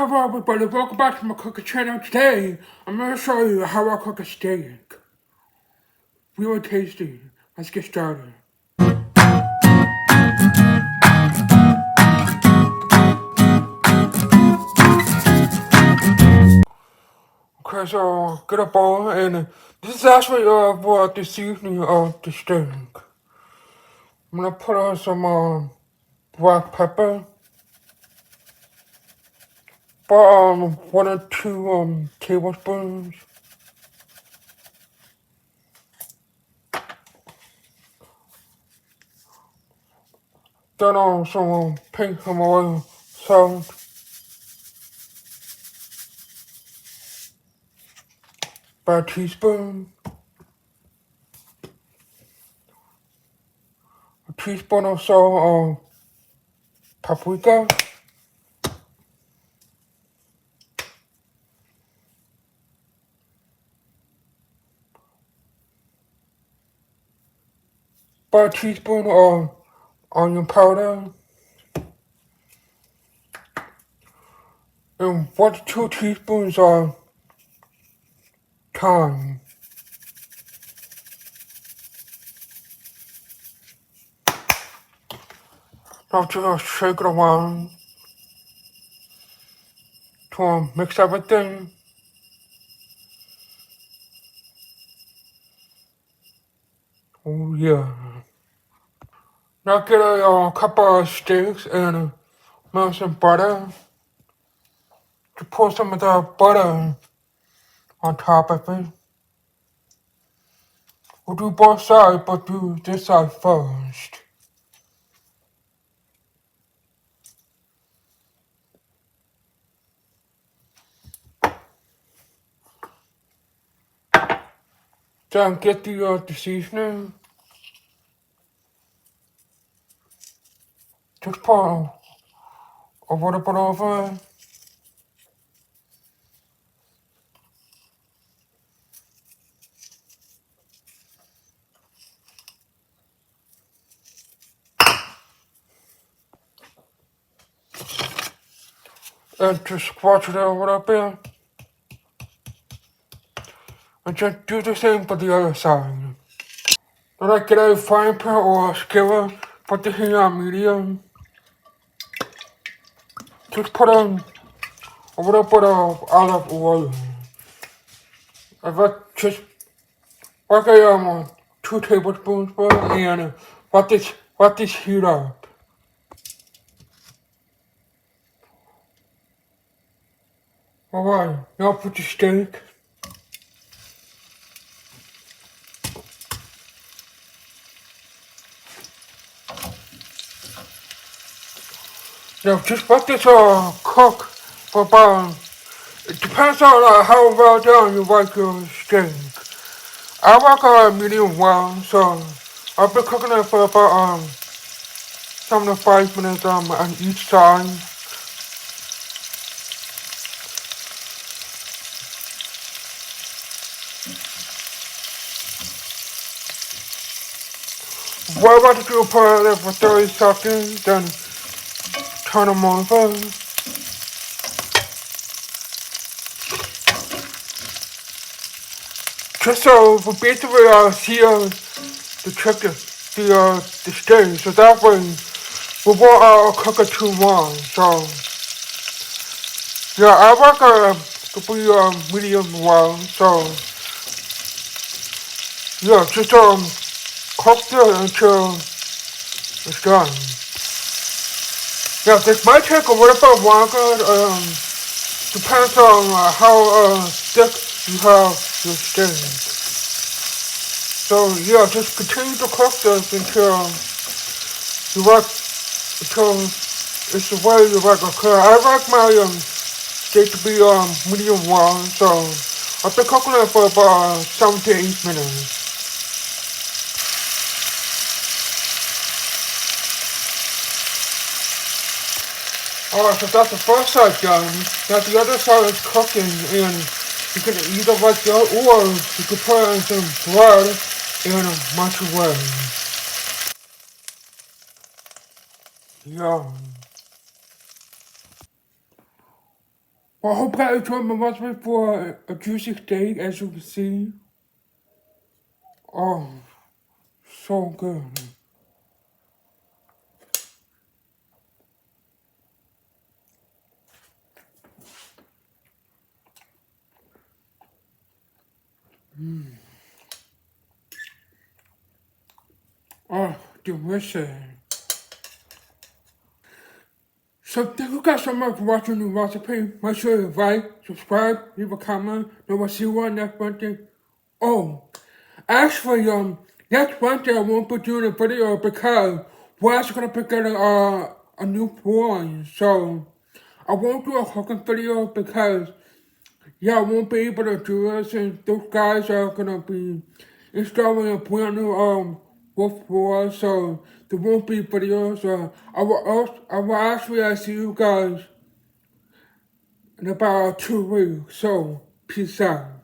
Hello everybody, welcome back to my cooking channel. Today, I'm going to show you how I cook a steak. Really tasty. Let's get started. Okay, so get a bowl, and this is actually what the seasoning of the steak. I'm going to put on some black pepper, about 1 or 2 tablespoons. Then on some pink Himalayan salt, about a teaspoon. A teaspoon or so of paprika. About a teaspoon of onion powder. And 1 to 2 teaspoons of thyme. Now just shake it around to mix everything. Oh yeah. Now get a couple of steaks and melt some butter. To pour some of the butter on top of it. We'll do both sides, but do this side first. Then get the seasoning. Just pour a little bit over it. And just squash it a little bit. And just do the same for the other side. Then I get a frying pan or a skillet, put the heat on medium. Just put in a little bit of olive oil. About just like 2 tablespoons for it, and let this heat up. Alright, now put the steak. Now just let this cook for about, it depends on how well done you like your steak. I like medium well, so I've been cooking it for about 75 minutes on each side. Well, I want to put it for 30 seconds, then turn them over. Just so we basically seal the chicken, the steak, so that way we won't cook it too long. So yeah, I like to be medium well. So yeah, just cook it until it's done. Yeah, this might take a little bit longer. Depends on how thick you have your steak. So yeah, just continue to cook this until it's the way you like it cooked. I like my steak to be medium well, so I've been cooking it for about 7 to 8 minutes. Alright, so that's the first side done. Now the other side is cooking, and you can either like that, or you can put in some bread and microwave. Yeah. Well, I hope you guys enjoyed my recipe for a juicy steak, as you can see. Oh, so good. Oh, delicious. So thank you guys so much for watching the recipe. Make sure you like, subscribe, leave a comment, and we'll see you on next Wednesday. Oh, actually, next Wednesday I won't be doing a video because we're actually gonna be getting a new phone. So I won't do a cooking video because yeah, I won't be able to do it since those guys are gonna be installing a brand new roof for us, so there won't be videos. I will actually see you guys in about 2 weeks. So peace out.